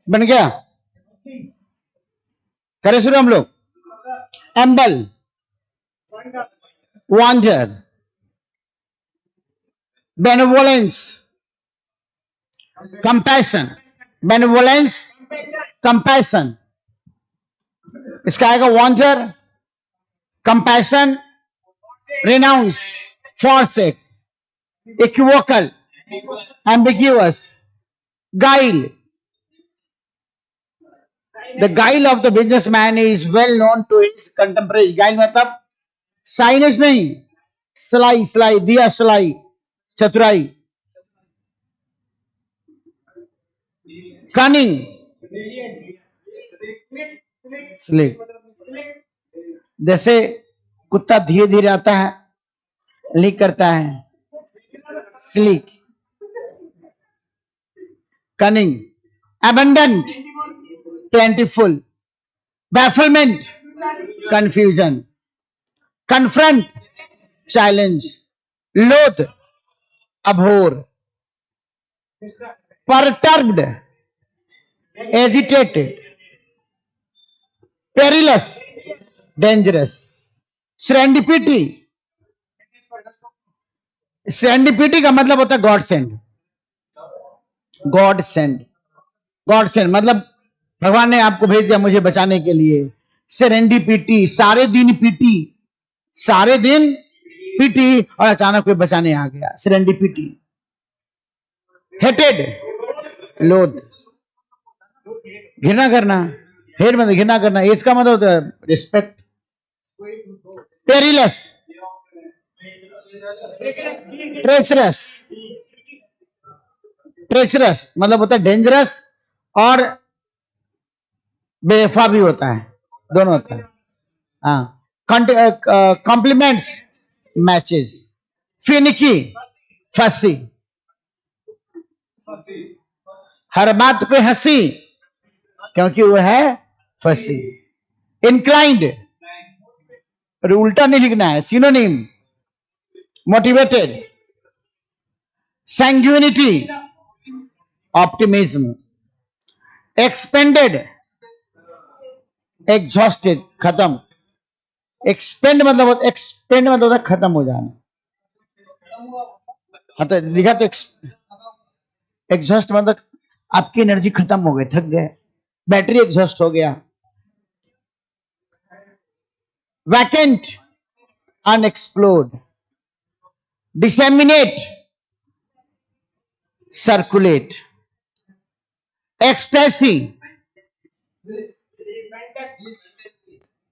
बन गया। करे शुरू हम लोग। Amble, wander, benevolence, compassion, benevolence, compassion. इसका आएगा wander, compassion, renounce, forsake, equivocal, ambiguous, guile. The guile of the businessman is well known to his contemporaries. गाइल मतलब साइनेज नहीं, सलाई, सलाई, दिया सलाई, चतुराई। Cunning, slick. जैसे कुत्ता धीरे धीरे आता है, लीक करता है, slick. Cunning, abundant, plentiful, bafflement, confusion, confront, challenge, loath, abhor, perturbed, agitated, perilous, dangerous, serendipity। serendipity का मतलब होता है God send. God send, God send मतलब भगवान ने आपको भेज दिया मुझे बचाने के लिए। सेरेंडिपिटी, सारे दिन पीटी, सारे दिन पीटी और अचानक कोई बचाने आ गया। सेरेंडिपिटी। हेटेड, लोथ, घृणा करना। हेट मतलब घृणा करना। एज का मतलब होता है रिस्पेक्ट। Perilous, treacherous. ट्रेचरस मतलब होता है डेंजरस और बेवफा भी होता है, दोनों होता है। हाँ, कॉम्प्लीमेंट्स, मैचेस। फिनिकी, फंसी, हर बात पे हंसी क्योंकि वो है फंसी। इंक्लाइंड, उल्टा नहीं लिखना है, synonym. Motivated, sanguinity, optimism. Expanded, exhausted, खत्म। एक्सपेंड मतलब होता है खत्म हो जाना। हाँ तो लिखा तो एग्जॉस्ट मतलब आपकी एनर्जी खत्म हो गई, थक गए, बैटरी एग्जॉस्ट हो गया। Vacant, unexplored, disseminate, circulate. Ecstasy,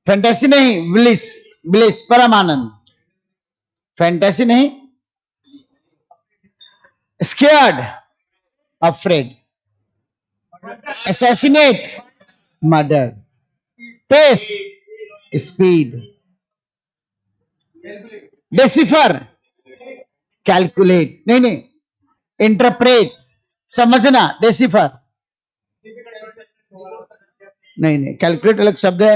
fantasy नहीं, ब्लिस, ब्लिस परमानंद। फैंटेसी नहीं। Scared, afraid. Assassinate, murder. Pace, speed. Decipher, calculate नहीं नहीं, इंटरप्रेट, समझना। डेसिफर नहीं नहीं, कैलकुलेट अलग शब्द है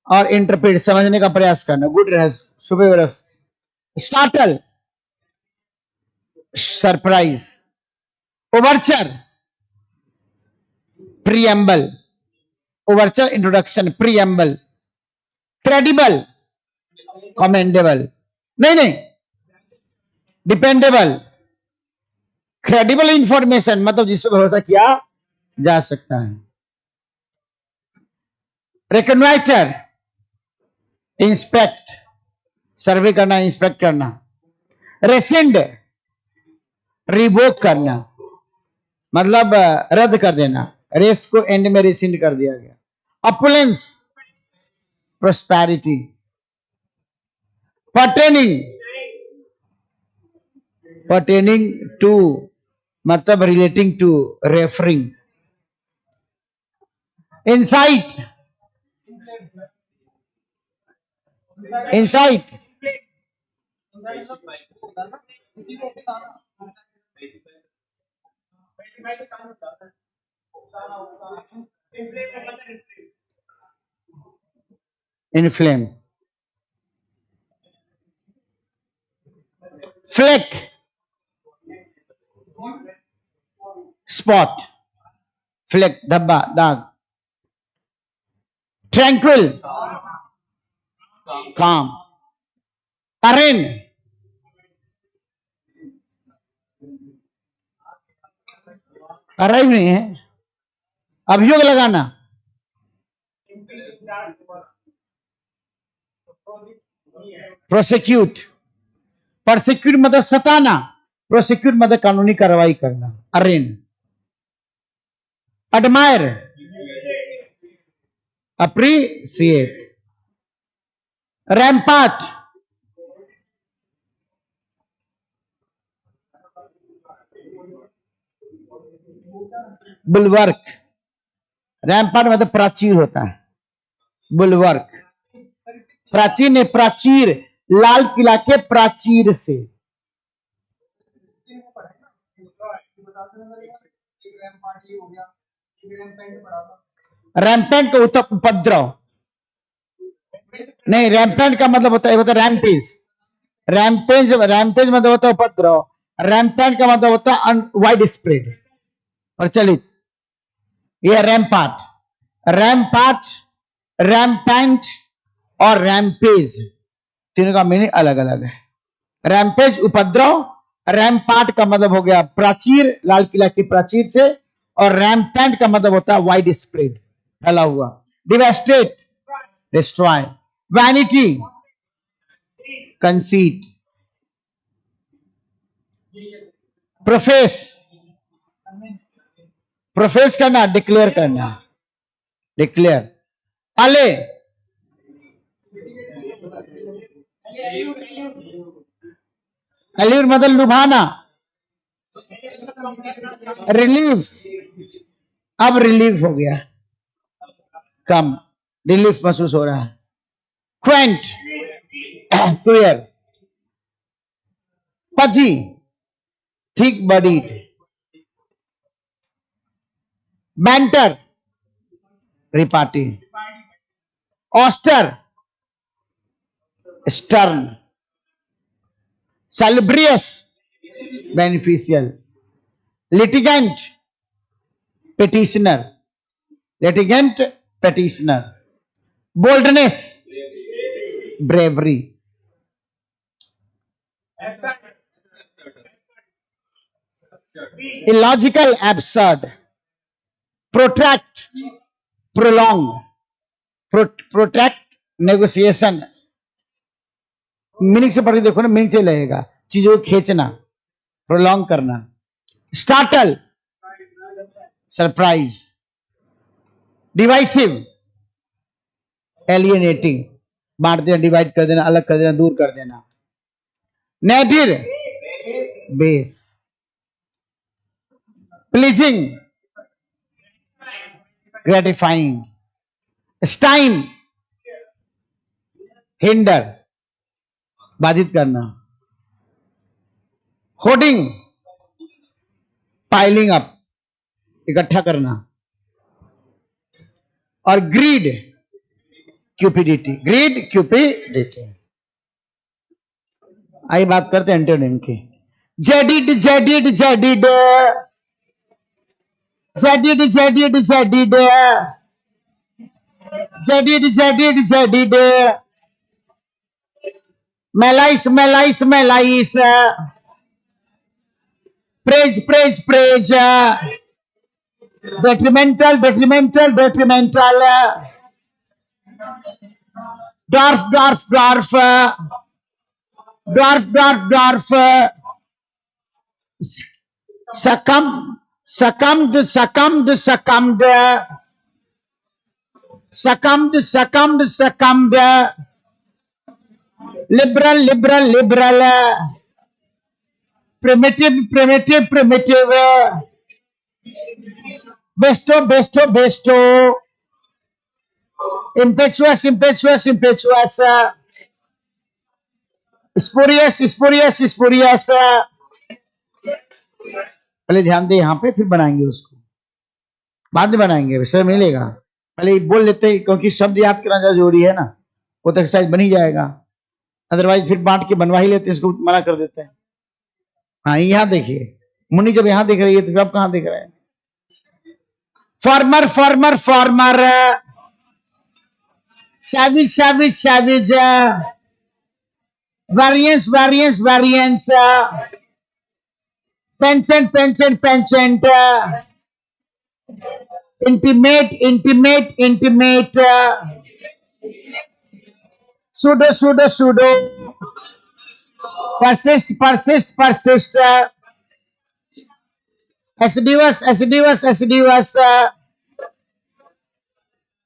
और इंटरप्रेट समझने का प्रयास करना। गुड रह, सुबह रस। Startle, surprise. Overture, preamble. Overture introduction, preamble. Credible, commendable नहीं नहीं, डिपेंडेबल। क्रेडिबल इंफॉर्मेशन मतलब जिस पर भरोसा किया जा सकता है। रिकॉग्नाइटर, इंस्पेक्ट, सर्वे करना, इंस्पेक्ट करना। रेसेंड, रिवोक करना मतलब रद्द कर देना। रेस को एंड में रेसेंड कर दिया गया। Opulence, prosperity. Pertaining, pertaining to मतलब relating to, referring. Insight, insight inflame, fleck, spot, fleck, धब्बा, दाग, tranquil, calm, arraign, अराइव नहीं है, अभियोग लगाना, प्रोसिक्यूट, प्रोसिक्यूट मतलब सताना, प्रोसिक्यूट मतलब कानूनी कार्रवाई करना, अरेन, admire, appreciate, rampart, bulwark, rampart मतलब प्राचीर होता है, बुलवर्क, प्राचीर ने प्राचीर, लाल किला के प्राचीर से, रैम्पेंट का उपद्रव नहीं, रैम्पेंट का मतलब होता है रैम्पेज, रैम्पेज रैम्पेज मतलब होता है उपद्रव, रैम्पेंट का मतलब होता है वाइड स्प्रेड, प्रचलित, यह रैम्पार्ट, रैम्पार्ट, रैम्पेंट और रैम्पेज तीनों का मीनिंग अलग अलग है। रैम्पेज उपद्रव, रैम्पार्ट का मतलब हो गया प्राचीर, लाल किला की प्राचीर से, और रैम्पेंट का मतलब होता है वाइड स्प्रेड, फैला हुआ, devastate, destroy, vanity, conceit, profess, profess करना, डिक्लेयर करना, डिक्लेयर, अले, अलीर मतलब लुभाना, रिलीव, अब रिलीफ हो गया, कम, रिलीफ महसूस हो रहा है, quaint, clear, pudgy, thick bodied, banter, repartee, austere, stern, salubrious, beneficial, litigant, petitioner, litigant, petitioner, boldness, bravery, illogical, absurd, protract, prolong, protract, negotiation, meaning से पढ़ के देखो ना, मीनिंग से लगेगा, चीजों को खींचना, प्रोलॉन्ग करना, स्टार्टल, सरप्राइज, डिवाइसिव, एलियनेटिंग, बांट देना, डिवाइड कर देना, अलग कर देना, दूर कर देना, nadir, base, pleasing, gratifying, stymie, hinder, बाधित करना, होर्डिंग, पाइलिंग अप, इकट्ठा करना, और ग्रीड, क्यूपिडिटी, ग्रीड, क्यूपिडिटी। आई बात करते हैं एंटोनिम की, jaded, jaded, jaded, jaded, jaded, jaded, jaded, jaded, jaded, malice, malice, malice, praise, praise, praise, detrimental, detrimental, detrimental, dwarf, dwarf, dwarf, dwarf, dwarf, dwarf, succumb, succumbed, succumbed, succumbed, succumbed, succumbed, succumbed, liberal, liberal, liberal, primitive, primitive, primitive, besto, besto, besto, impetuous, impetuous, impetuous, spurious spurious spurious. पहले ध्यान दे यहाँ पे, फिर बनाएंगे उसको, बाद में बनाएंगे, समय मिलेगा। पहले बोल लेते हैं, क्योंकि शब्द याद करना ज्यादा जरूरी है ना, वो तो एक्सरसाइज बन ही जाएगा। अदरवाइज फिर बांट के बनवा ही लेते हैं, इसको मना कर देते हैं। हाँ, यहाँ देखिए, मुन्नी जब यहाँ देख रही है तो फिर आप कहाँ देख रहे हैं? Farmer farmer farmer, savage savage savage, variance variance variance, penchant penchant penchant, intimate intimate intimate, pseudo pseudo pseudo, persist persist persist, assiduous assiduous assiduous,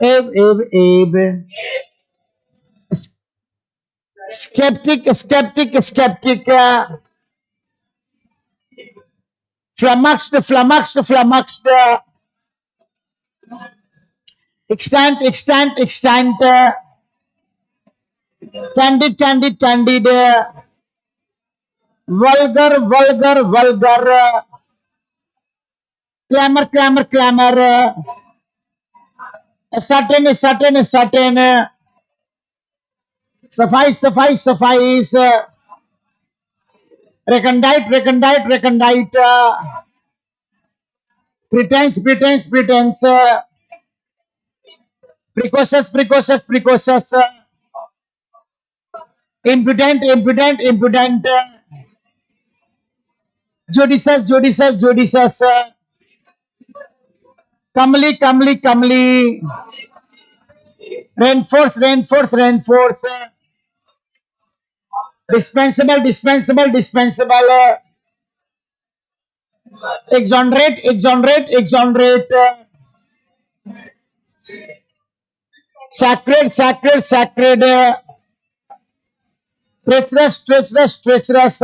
abe, skeptic skeptic skeptic, flummoxed flummoxed flummoxed, extant extant extant, candid candid candid, vulgar vulgar vulgar, clamor clamor clamor, certain certain certain, suffice suffice suffice, recondite recondite recondite, pretense pretense pretense, precocious precocious precocious, impudent impudent impudent, judicious judicious judicious, comely comely comely, reinforce reinforce reinforce, dispensable dispensable dispensable, exonerate exonerate exonerate, sacred sacred sacred, treacherous treacherous treacherous,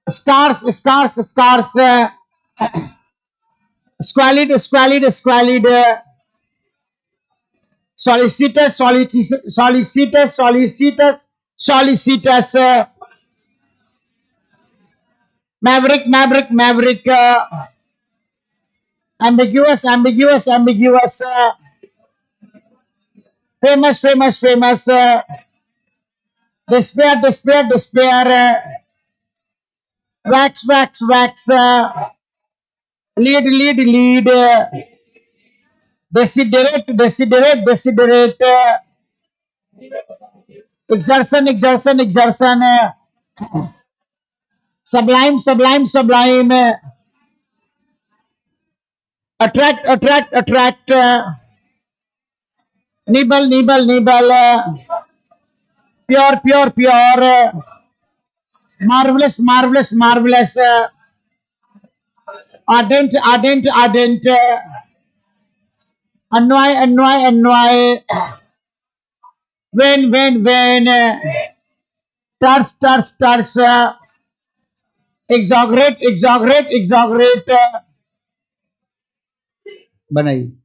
scarce scarce scarce, squalid squalid squalid, solicitous solicitous solicitous solicitous solicitous, maverick maverick maverick, ambiguous ambiguous ambiguous, famous famous famous, despair despair despair, wax wax wax, lead lead lead, desiderate desiderate desiderate, exertion exertion exertion, sublime sublime sublime, attract attract attract, nibble nibble nibble, pure pure pure, marvelous marvelous marvelous, ardent ardent ardent, annoy annoy annoy, when, terse terse terse, exaggerate exaggerate exaggerate, बनाई।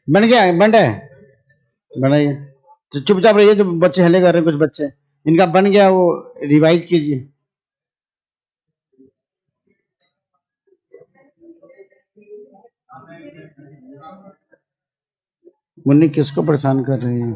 बन गया है, बन रहा है, बनाइए। तो चुपचाप रहिए, जो बच्चे हल्ले कर रहे हैं, कुछ बच्चे, इनका बन गया, वो रिवाइज कीजिए। मुन्नी किसको परेशान कर रहे हैं?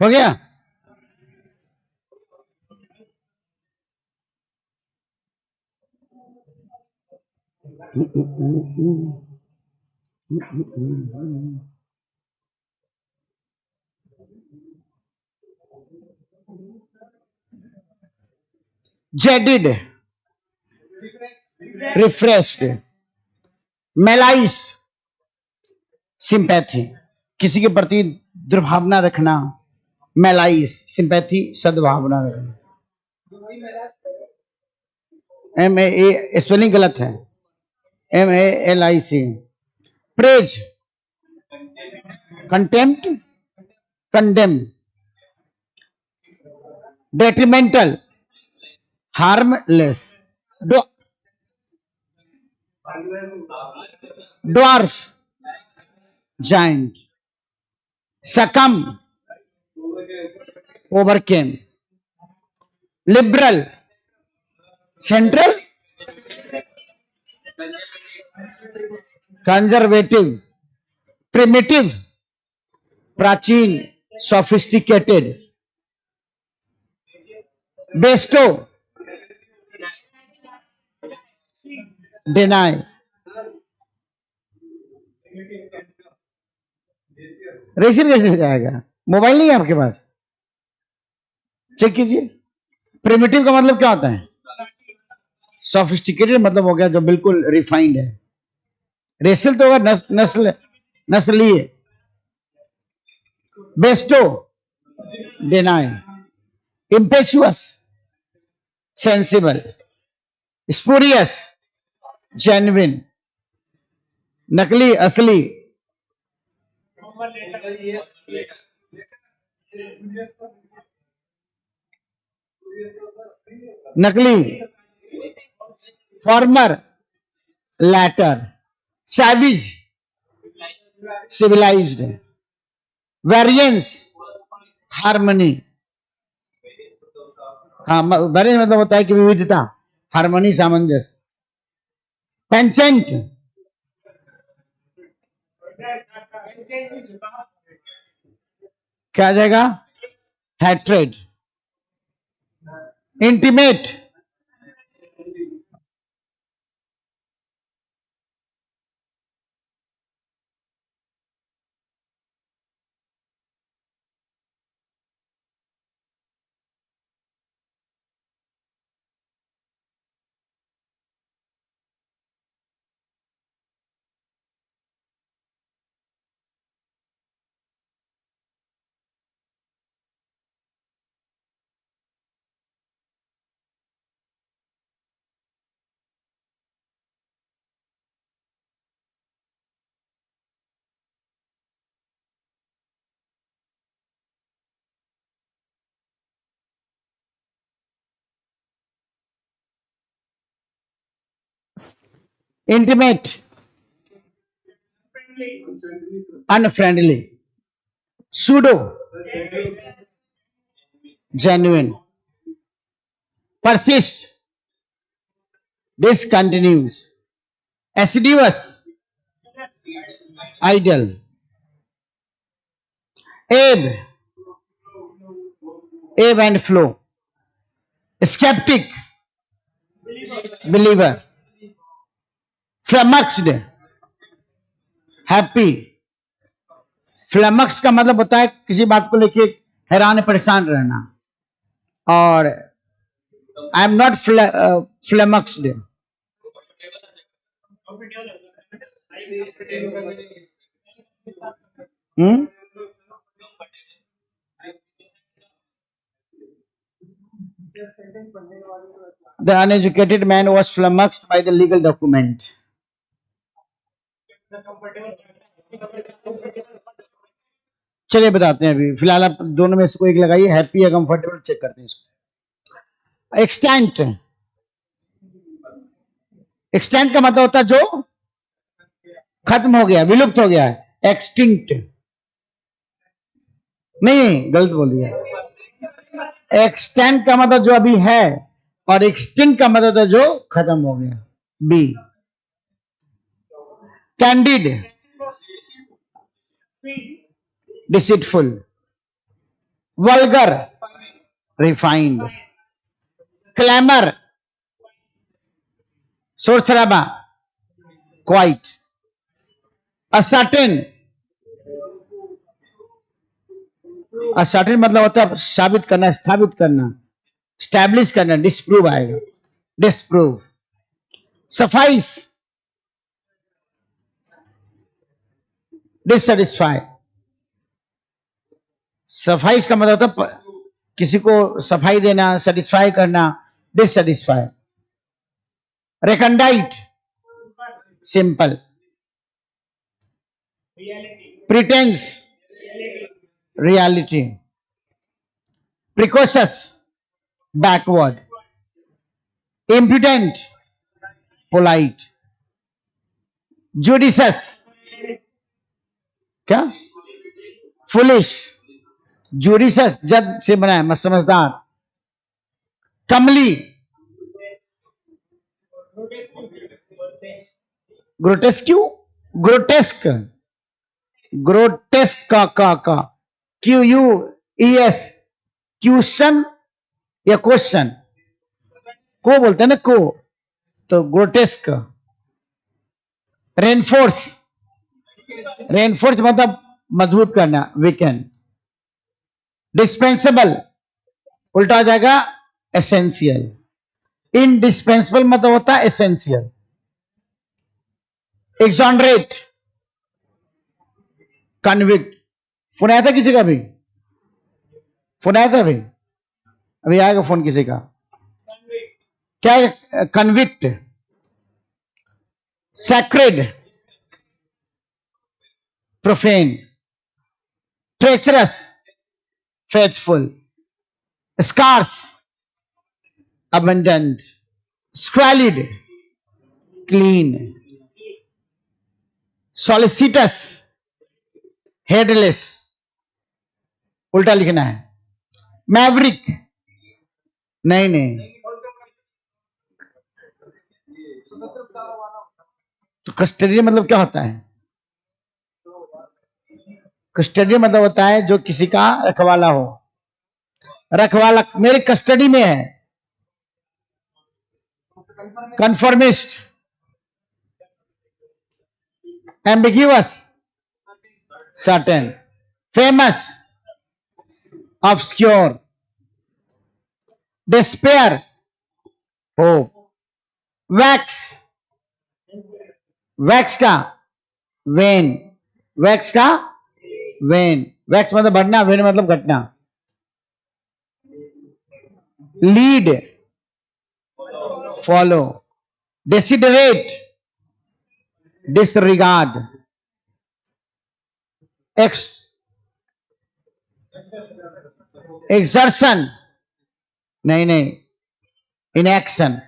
हो गया। जेडिड, रिफ्रेश्ड, मेलाइस, सिंपैथी, किसी के प्रति दुर्भावना रखना। मेलाइस, सिंपैथी, सद्भावना रखना। MAA स्पेलिंग गलत है, MALIC। Praise, contempt, condemn. Detrimental, harmless. Dwarf, giant. Succumb, overcame. Liberal, central, conservative. Primitive, प्राचीन, सोफिस्टिकेटेड। Bestow, deny. रेसिन कैसे हो जाएगा? मोबाइल नहीं है आपके पास? चेक कीजिए। प्रिमिटिव का मतलब क्या होता है? सोफिस्टिकेटेड मतलब हो गया जो बिल्कुल रिफाइंड है। रेसियल तो होगा नस्ल, नस्लीय। Bestow, deny. Impetuous, sensible. Spurious, genuine. नकली, असली। नकली, former, latter. Savage, civilised. Variance, harmony. हाँ, वेरिएंस मतलब होता है कि विविधता, हार्मनी, सामंजस्य। पेंचेंट, क्या आ जाएगा? Hatred. Intimate, intimate, unfriendly, pseudo, genuine, persist, discontinues, assiduous, idle, ebb, ebb and flow, skeptic, believer, flummoxed, happy. फ्लमक्स का मतलब होता है किसी बात को लेके हैरान परेशान रहना, और I am not flummoxed. The uneducated man was flummoxed by the legal document. चलिए बताते हैं, अभी फिलहाल आप दोनों में से कोई एक लगाइए, हैप्पी या कंफर्टेबल, चेक करते हैं इसको. एक्सटेंट, एक्सटेंट का मतलब होता है जो खत्म हो गया, विलुप्त हो गया है. एक्सटिंक्ट, नहीं गलत बोल दिया. एक्सटेंट का मतलब जो अभी है, और एक्सटिंक्ट का मतलब होता है जो खत्म हो गया. B. Candid, deceitful, vulgar, refined, clamor, शोर शराबा, quiet, ascertain, ascertain मतलब होता है साबित करना, स्थापित करना, स्टैब्लिश करना. डिस्प्रूव आएगा, डिस्प्रूव. Suffice, dissatisfy. सफाइस का मतलब होता है किसी को सफाई देना, सेटिस्फाई करना. Dissatisfy. Recondite, simple. Pretence, reality. Precocious, backward. Imprudent, polite. Judicious, क्या? फुलिश. जुडिशस जज से बना है, समझदार. कमली, ग्रोटेस्क्यू, ग्रोटेस्क, ग्रोटेस्क का Q U E S, question या क्वेश्चन, को बोलते हैं ना, को, तो ग्रोटेस्क. रेनफोर्स, रेनफोर्स मतलब मजबूत करना, वीकेंड. डिस्पेंसेबल उल्टा हो जाएगा एसेंशियल. इनडिस्पेंसेबल मतलब होता है एसेंशियल. एक्सॉनरेट, कन्विक्ट. फोन आया था किसी का भी? फोन आया था अभी? अभी आएगा फोन किसी का. क्या है convict? Sacred, profane. Treacherous, faithful. Scarce, abundant. Squalid, clean. Solicitous, headless. उल्टा लिखना है. मैवरिक, नहीं नहीं, तो कस्टडी मतलब क्या होता है? कस्टडी मतलब होता है जो किसी का रखवाला हो. रखवाला मेरे कस्टडी में है. Conformist, ambiguous, certain. Famous, obscure. Despair, hope. Wax, wax का वेन, वैक्स का वेन. वैक्स मतलब बढ़ना, वेन मतलब घटना. Lead, follow. Desiderate, disregard. Exertion, नहीं नहीं, inaction.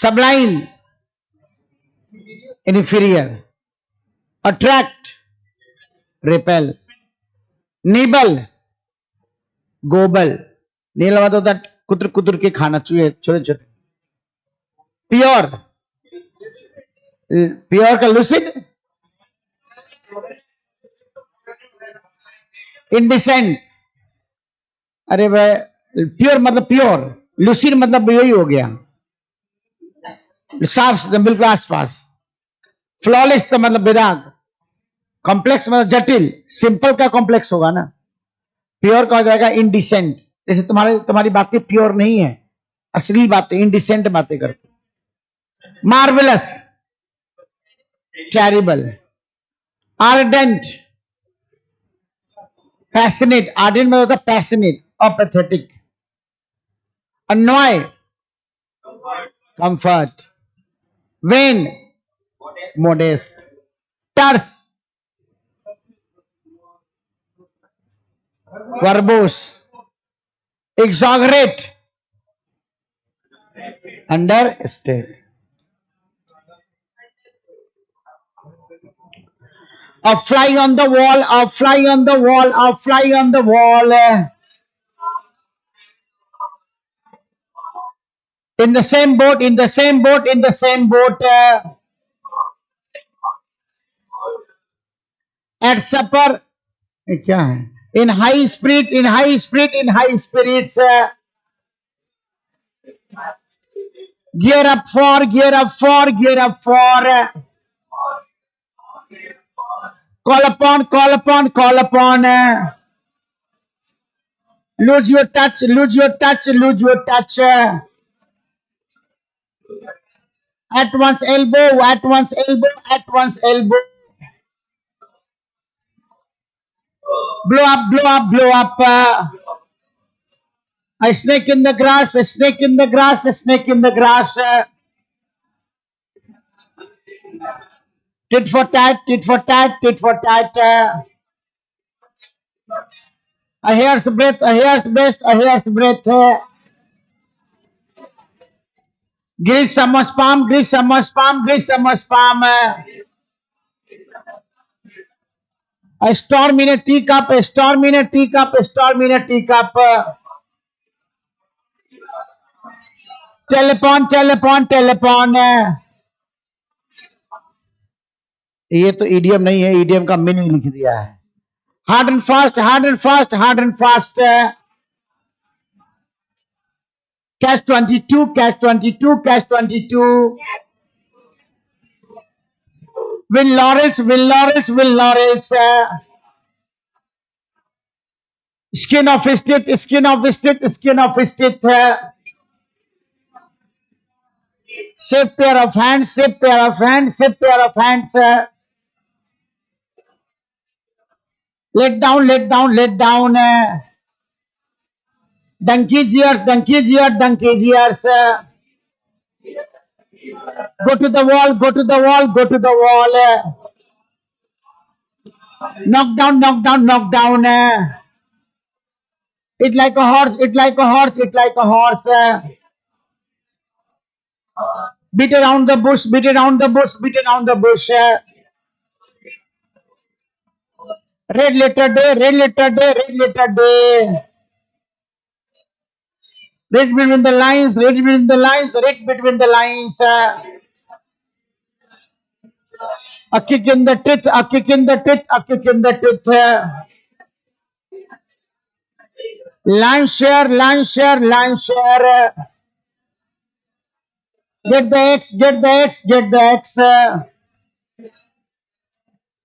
sublime, inferior, attract, repel, nibble, gobble. नील मतलब होता है कुतर कुतर के खाना, चूहे छोटे छोटे. प्योर, प्योर का लूसिड, इंडिसेंट. अरे भाई, प्योर मतलब प्योर, लूसिड मतलब यही हो गया, साफ बिल्कुल आसपास. फ्लॉलेस तो मतलब बेदाग. कॉम्प्लेक्स मतलब जटिल. सिंपल का कॉम्प्लेक्स होगा ना. प्योर का हो जाएगा इनडिसेंट. जैसे तुम्हारी बातें प्योर नहीं है, असली बातें, इनडिसेंट बातें करते. Marvellous, terrible. Ardent, passionate. Ardent मतलब होता है पैशनेट और pathetic. Annoy, comfort. Vain, modest. Terse, verbose. exaggerate, understate. A fly on the wall, a fly on the wall, a fly on the wall. In the same boat, in the same boat, in the same boat. At supper, क्या है? In high spirit, in high spirit, in high spirits. Gear up for, gear up for, gear up for. Call upon, call upon, call upon. Lose your touch, lose your touch, lose your touch. At one's elbow, at one's elbow, at one's elbow. Blow up, blow up, blow up. A snake in the grass, a snake in the grass, a snake in the grass. Tit for tat, tit for tat, tit for tat. A hair's breadth, a hair's breadth, a hair's breadth. Grease someone's palm, grease someone's palm, grease someone's palm. A storm in a teacup, a storm in a teacup, a storm in a teacup. Telephone, telephone, telephone. ये तो idiom नहीं है, idiom का meaning लिख दिया है. Hard and fast, hard and fast, hard and fast. Catch 22, catch 22, catch 22. Win laurels, win laurels, win laurels. Skin of his teeth, skin of his teeth, skin of his teeth. Safe pair of hands, safe pair of hands, safe pair of hands. Let down, let down, let down. Donkey's ears, donkey's ears, donkey's ears. Go to the wall, go to the wall, go to the wall. Knock down, knock down, knock down. It like a horse, it like a horse, it like a horse. Beat around the bush, beat around the bush, beat around the bush. Red letter day, red letter day, red letter day. Read between the lines, read between the lines, read between the lines. A kick in the teeth, a kick in the teeth, a kick in the teeth. Line share, line share, line share. Get the X, get the X, get the X.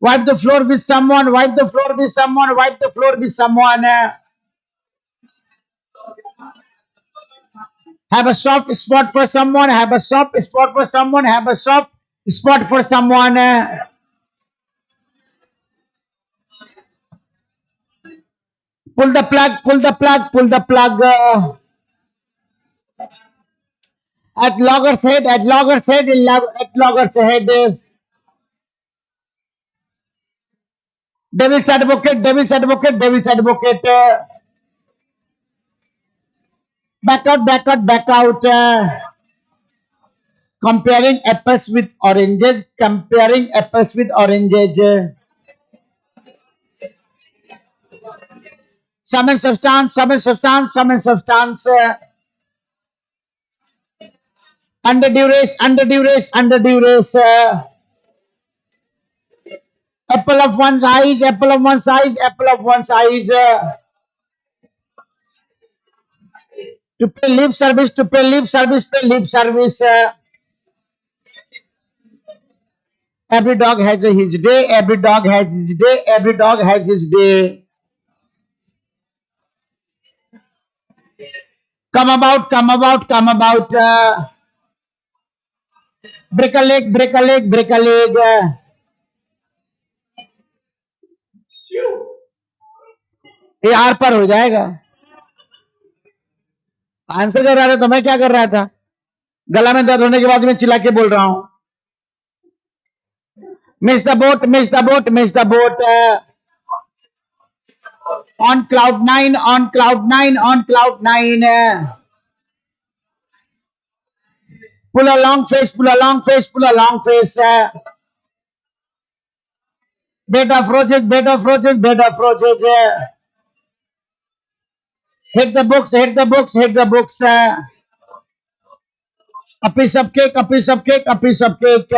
Wipe the floor with someone, wipe the floor with someone, wipe the floor with someone. Have a soft spot for someone, have a soft spot for someone, have a soft spot for someone. Pull the plug, pull the plug, pull the plug. At logger's head, at logger's head, at logger's head. Devil's advocate, devil's advocate, devil's advocate. Back out, back out, back out. Comparing apples with oranges. Comparing apples with oranges. Sum and substance. Sum and substance. Sum and substance. Under duress. Under duress. Under duress. Apple of one size. Apple of one size. Apple of one size. To pay lip service. To pay lip service. Pay lip service. Every dog has his day. Every dog has his day. Every dog has his day. Come about. Come about. Come about. Break a leg. Break a leg. Break a leg. ये are पर हो जाएगा. Answer कर रहा था तो मैं क्या कर रहा था. गला में दर्द होने के बाद मैं चिल्ला के बोल रहा हूं. Miss the boat. Miss the boat. Miss the boat. On cloud nine. On cloud nine. On cloud nine. Pull a long face. Pull a long face. Pull a long face. Bed of roses. Bed of roses. Bed of roses. Hit the books. Hit the books. Hit the books. A piece of cake. A piece of cake. A piece of cake.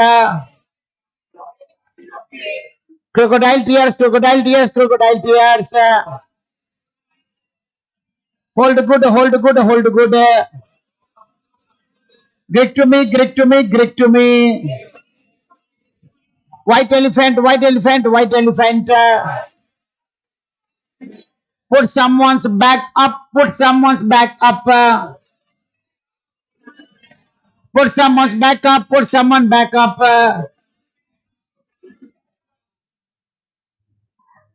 Crocodile tears. Crocodile tears. Crocodile tears. Hold good. Hold good. Hold good. Grit to me. Grit to me. Grit to me. White elephant. White elephant. White elephant. Put someone's back up. Put someone's back up. Put someone's back up. Put someone back up.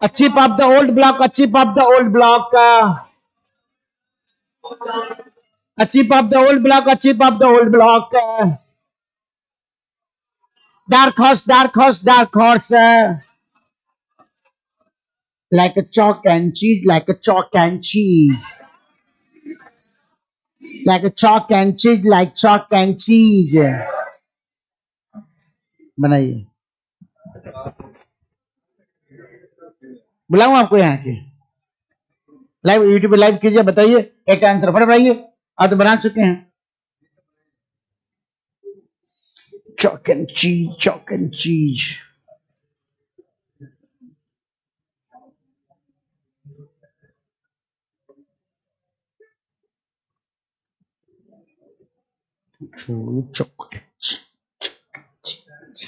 A chip up the old block. A chip up the old block. A chip up the old block. A chip up the old block. Dark horse. Dark horse. Dark horse. Like a chalk and cheese. Like a chalk and cheese. Like a chalk and cheese. Like chalk and cheese. बनाइए. बुलाऊं आपको यहाँ के live YouTube पे live कीजिए. बताइए एक answer फट बताइए. आप तो बना चुके हैं. Chalk and cheese. Chalk and cheese. Chalk and cheese.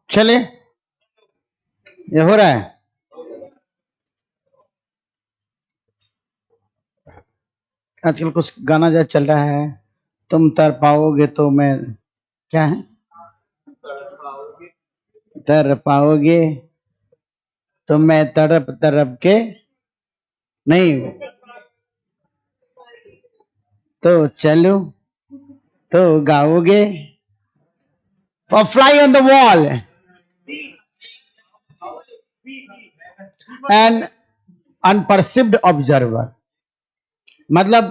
चले, ये हो रहा है। आजकल कुछ गाना जो चल रहा है, तुम तर पाओगे तो मैं, क्या है, तर पाओगे तो मैं तड़प तड़प के, नहीं तो चलो तो गाओगे, for fly on the wall and unperceived observer, मतलब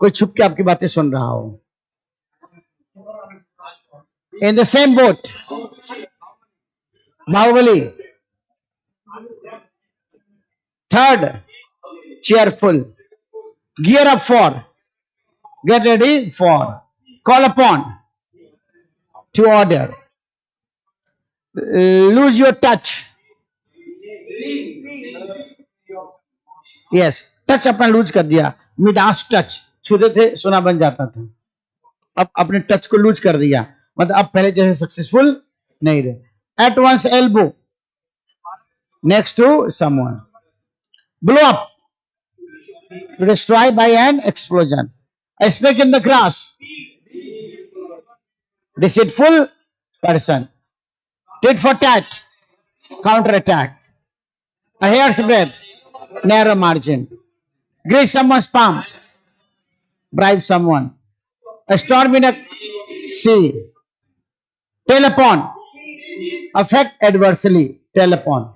कोई छुप के आपकी बातें सुन रहा हो। In the same boat, Baahubali. Third, cheerful, gear up for, get ready for, call upon, to order, lose your touch, yes, touch अपना लूज कर दिया, मिदास टच, छूते थे सोना बन जाता था, अब अपने टच को लूज कर दिया, मतलब अब पहले जैसे सक्सेसफुल नहीं रहे। At once elbow next to someone, blow up, to destroy by an explosion, a snake in the grass, deceitful person, tit for tat, counter attack, a hair's breadth, narrow margin, grease someone's palm, bribe someone, a storm in a sea, tell upon, affect adversely, tell upon,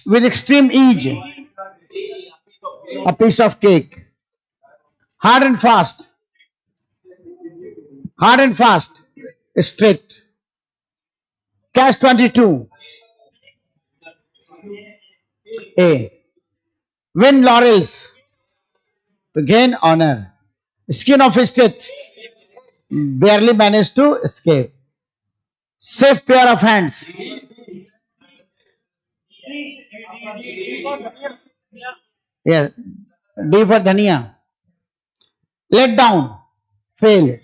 with extreme ease, a piece of cake, hard and fast, hard and fast, strict, catch 22, A, win laurels, to gain honor, skin of his teeth, barely managed to escape, safe pair of hands, yes, D for धनिया. Let down, fail.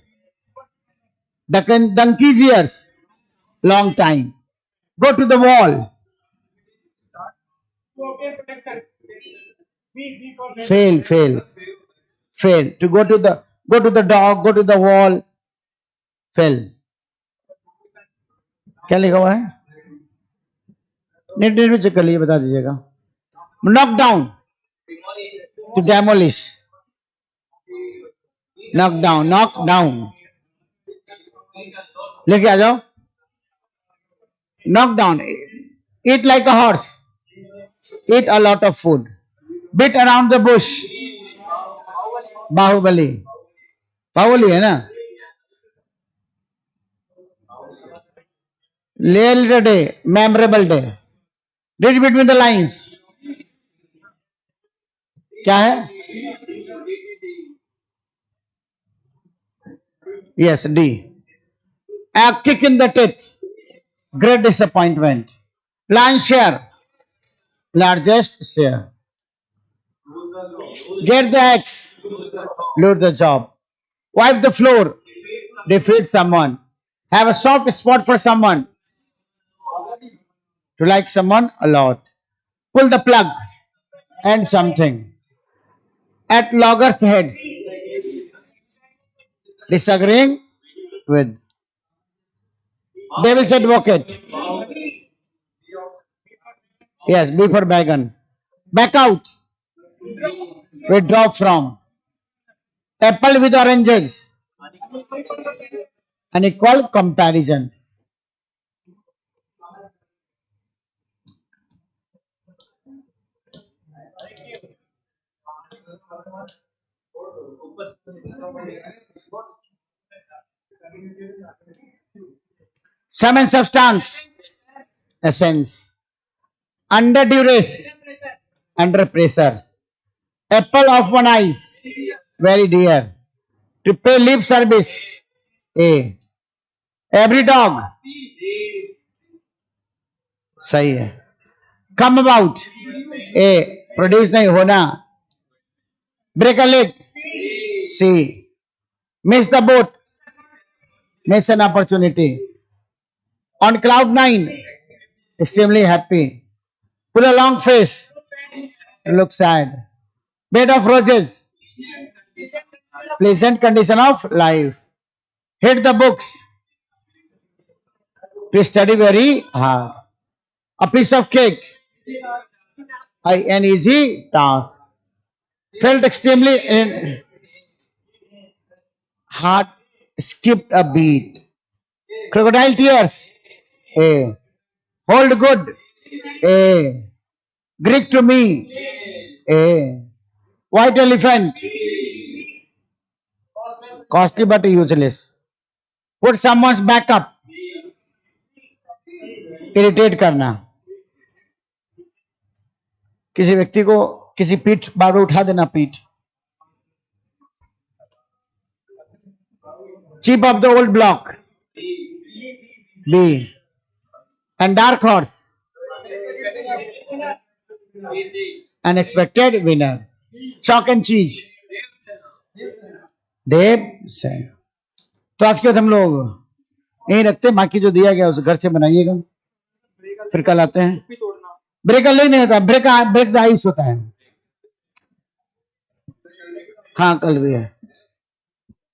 Donkey's ears, long time. Go to the wall. Fail, fail, fail. To go to the dog, go to the wall. Fail. क्या लिखा हुआ है? Net में check कर लीजिए, बता दीजिएगा. Knock down, to demolish. Knock down, knock down. लेके आ जाओ. Knock down. Eat like a horse. Eat a lot of food. Beat around the bush. Baahubali. Baahubali है ना. Later day, memorable day. Read between the lines. क्या है? Yes, D. A kick in the teeth. Great disappointment. Lion's share. Largest share. Get the axe. Lose the job. Wipe the floor. Defeat someone. Have a soft spot for someone. To like someone a lot. Pull the plug. End something. At loggers' heads. Disagreeing with. Devil's advocate. Yes, B for wagon. Back out. Withdraw from. Apple with oranges. Unequal comparison. Sum and substance. Essence. Under duress. Under pressure. Apple of one eyes. Very dear. To pay lip service. A. Every dog. सही है. Come about. A. Produce नहीं होना. Break a leg. C. Miss the boat. Miss an opportunity. On cloud nine. Extremely happy. Pull a long face. Look sad. Bed of roses. Pleasant condition of life. Hate the books. To study very hard. A piece of cake. An easy task. Felt extremely in heart skipped a beat. Crocodile tears. A. Hold good. A. Greek to me. A. White elephant. Costly but useless. Put someone's back up. Irritate करना. किसी व्यक्ति को किसी पीठ बार बार उठा देना पीठ. Chip of the old block. B. And dark horse. Unexpected winner. Chalk and cheese. देव से. तो आज के बाद हम लोग यही रखते हैं. बाकी जो दिया गया उसे घर से बनाइएगा. फिर कल आते हैं. ब्रेक नहीं होता. ब्रेक द आइस होता है. हाँ कल भी है.